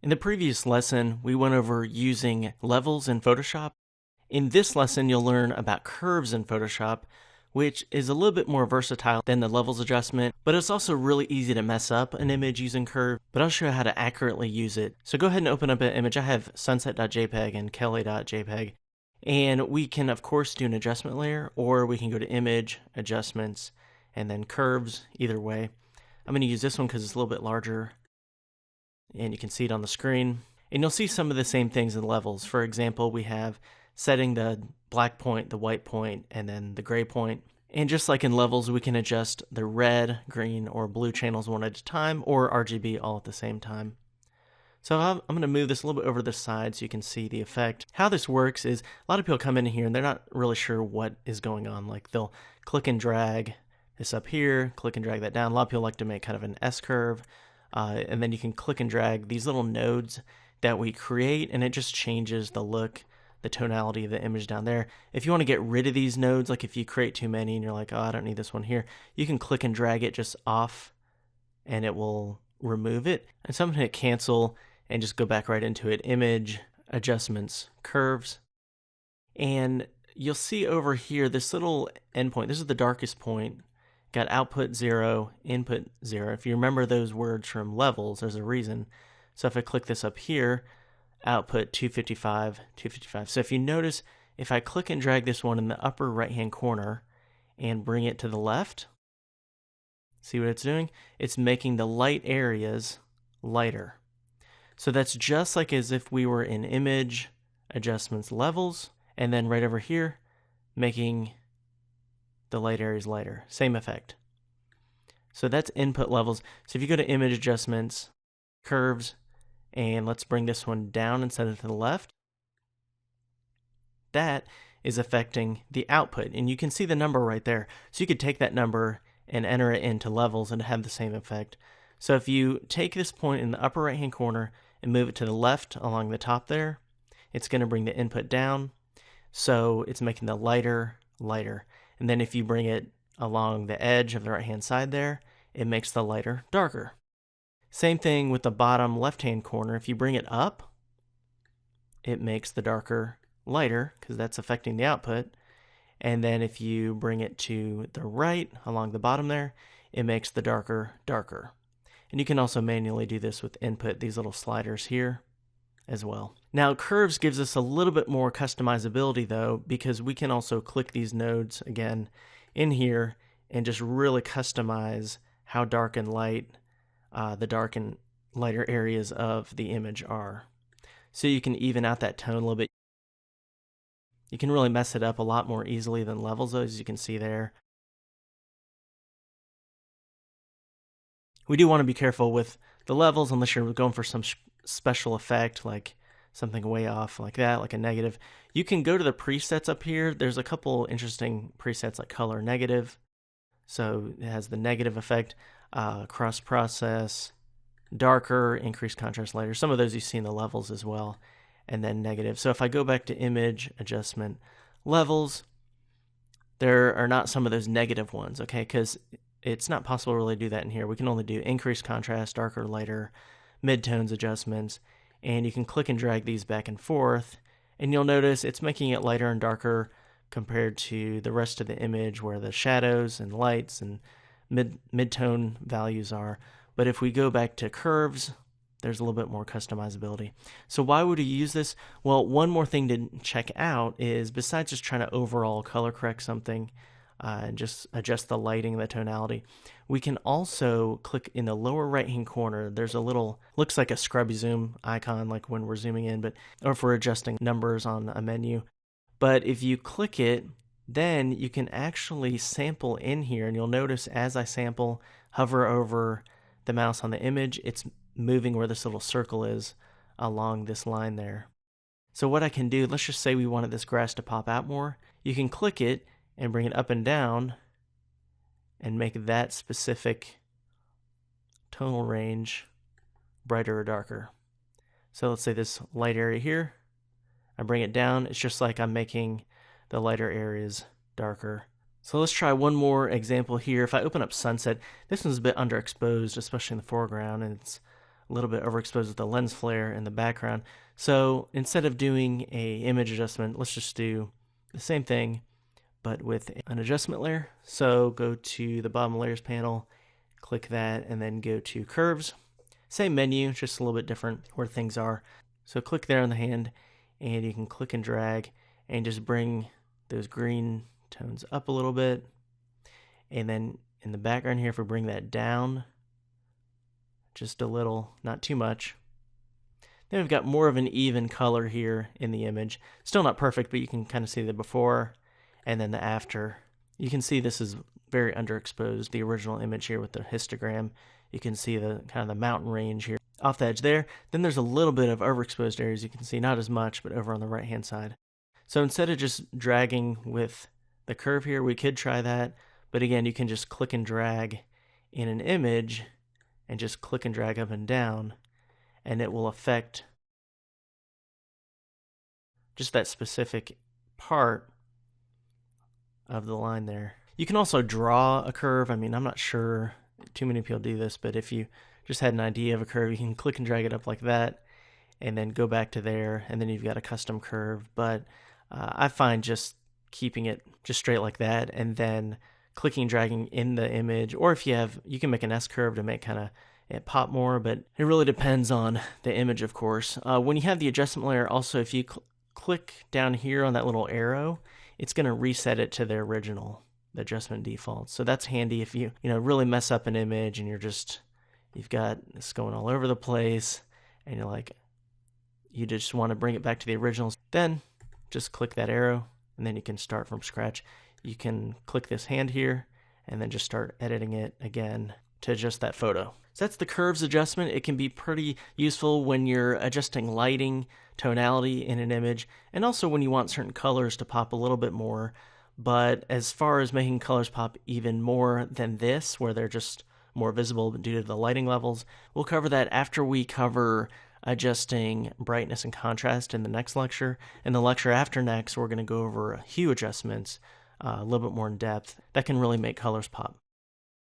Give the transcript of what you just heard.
In the previous lesson, we went over using levels in Photoshop. In this lesson, you'll learn about curves in Photoshop, which is a little bit more versatile than the levels adjustment, but it's also really easy to mess up an image using curve, but I'll show you how to accurately use it. So go ahead and open up an image. I have sunset.jpg and kelly.jpg, and we can, of course, do an adjustment layer, or we can go to Image, Adjustments, and then Curves, either way. I'm going to use this one because it's a little bit larger, and you can see it on the screen. And you'll see some of the same things in levels. For example, we have setting the black point, the white point, and then the gray point. And just like in levels, we can adjust the red, green, or blue channels one at a time, or RGB all at the same time. So I'm going to move this a little bit over to the side so you can see the effect. How this works is a lot of people come in here and they're not really sure what is going on. Like they'll click and drag this up here, click and drag that down. A lot of people like to make kind of an S curve. And then you can click and drag these little nodes that we create, and it just changes the look, the tonality of the image down there. If you want to get rid of these nodes, like if you create too many and you're like, oh, I don't need this one here, you can click and drag it just off and it will remove it. And so I'm going to hit cancel and just go back right into it. Image, adjustments, curves. And you'll see over here this little endpoint. This is the darkest point. Got output 0, input 0. If you remember those words from levels, there's a reason. So if I click this up here, output 255, 255. So if you notice, if I click and drag this one in the upper right-hand corner and bring it to the left, see what it's doing? It's making the light areas lighter. So that's just like as if we were in Image, Adjustments, Levels, and then right over here, making the light areas lighter. Same effect. So that's input levels. So if you go to Image, Adjustments, Curves, and let's bring this one down and set it to the left, that is affecting the output. And you can see the number right there. So you could take that number and enter it into levels and have the same effect. So if you take this point in the upper right hand corner and move it to the left along the top there, it's going to bring the input down. So it's making the lighter. And then if you bring it along the edge of the right hand side there, it makes the lighter darker. Same thing with the bottom left hand corner. If you bring it up, it makes the darker lighter because that's affecting the output. And then if you bring it to the right along the bottom there, it makes the darker darker. And you can also manually do this with input, these little sliders here as well. Now curves gives us a little bit more customizability though, because we can also click these nodes again in here and just really customize how dark and light the dark and lighter areas of the image are. So you can even out that tone a little bit. You can really mess it up a lot more easily than levels, as you can see there. We do want to be careful with the levels unless you're going for some special effect, like something way off like that, like a negative. You can go to the presets up here. There's a couple interesting presets like color negative. So it has the negative effect, cross process, darker, increased contrast lighter. Some of those you see in the levels as well. And then negative. So if I go back to Image, Adjustment, Levels, there are not some of those negative ones, okay? Because it's not possible to really do that in here. We can only do increased contrast, darker, lighter, midtones adjustments, and you can click and drag these back and forth, and you'll notice it's making it lighter and darker compared to the rest of the image where the shadows and lights and mid-tone values are. But if we go back to curves, there's a little bit more customizability. So why would we use this? Well, one more thing to check out is besides just trying to overall color correct something and just adjust the lighting and the tonality, we can also click in the lower right hand corner. There's a little, looks like a scrub zoom icon like when we're zooming in, but or if we're adjusting numbers on a menu. But if you click it, then you can actually sample in here, and you'll notice as I sample, hover over the mouse on the image, it's moving where this little circle is along this line there. So what I can do, let's just say we wanted this grass to pop out more. You can click it and bring it up and down and make that specific tonal range brighter or darker. So let's say this light area here, I bring it down, it's just like I'm making the lighter areas darker. So let's try one more example here. If I open up sunset, this one's a bit underexposed, especially in the foreground, and it's a little bit overexposed with the lens flare in the background. So instead of doing a image adjustment, let's just do the same thing, but with an adjustment layer. So go to the bottom layers panel, click that, and then go to curves. Same menu, just a little bit different where things are. So click there on the hand, and you can click and drag and just bring those green tones up a little bit. And then in the background here, if we bring that down just a little, not too much, then we've got more of an even color here in the image. Still not perfect, but you can kind of see the before and then the after. You can see this is very underexposed, the original image here with the histogram. You can see the kind of the mountain range here off the edge there. Then there's a little bit of overexposed areas. You can see not as much, but over on the right hand side. So instead of just dragging with the curve here, we could try that. But again, you can just click and drag in an image and just click and drag up and down, and it will affect just that specific part of the line there. You can also draw a curve. I mean, I'm not sure too many people do this, but if you just had an idea of a curve, you can click and drag it up like that and then go back to there, and then you've got a custom curve. But I find just keeping it just straight like that and then clicking and dragging in the image, or if you have, you can make an S curve to make kind of it pop more, but it really depends on the image, of course. When you have the adjustment layer, also if you click down here on that little arrow, it's going to reset it to the original, the adjustment default. So that's handy if you really mess up an image and you've got this going all over the place and you're like, you just want to bring it back to the originals. Then just click that arrow and then you can start from scratch. You can click this hand here and then just start editing it again to adjust that photo. So that's the curves adjustment. It can be pretty useful when you're adjusting lighting, tonality in an image, and also when you want certain colors to pop a little bit more. But as far as making colors pop even more than this, where they're just more visible due to the lighting levels, we'll cover that after we cover adjusting brightness and contrast in the next lecture. In the lecture after next, we're going to go over hue adjustments a little bit more in depth that can really make colors pop.